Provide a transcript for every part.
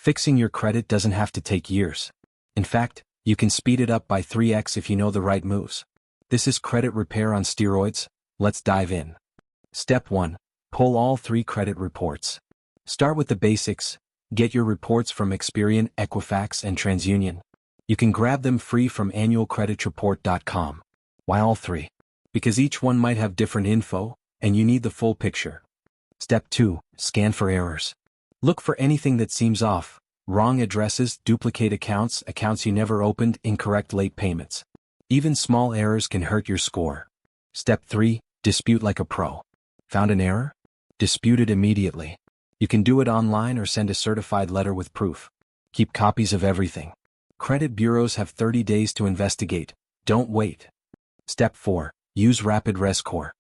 Fixing your credit doesn't have to take years. In fact, you can speed it up by 3x if you know the right moves. This is credit repair on steroids. Let's dive in. Step 1. Pull all 3 credit reports. Start with the basics. Get your reports from Experian, Equifax, and TransUnion. You can grab them free from annualcreditreport.com. Why all 3? Because each one might have different info, and you need the full picture. Step 2. Scan for errors. Look for anything that seems off. Wrong addresses, duplicate accounts, accounts you never opened, incorrect late payments. Even small errors can hurt your score. Step 3. Dispute like a pro. Found an error? Dispute it immediately. You can do it online or send a certified letter with proof. Keep copies of everything. Credit bureaus have 30 days to investigate. Don't wait. Step 4. Use Rapid Rescore.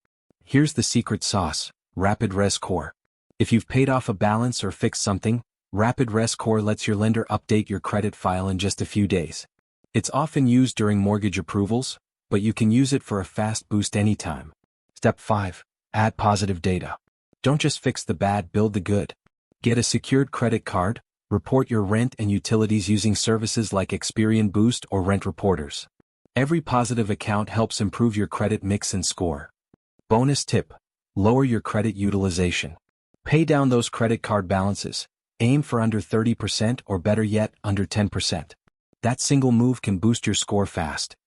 Here's the secret sauce: Rapid Rescore. If you've paid off a balance or fixed something, Rapid Rescore lets your lender update your credit file in just a few days. It's often used during mortgage approvals, but you can use it for a fast boost anytime. Step 5. Add positive data. Don't just fix the bad, build the good. Get a secured credit card. Report your rent and utilities using services like Experian Boost or Rent Reporters. Every positive account helps improve your credit mix and score. Bonus tip: lower your credit utilization. Pay down those credit card balances. Aim for under 30% or better yet, under 10%. That single move can boost your score fast.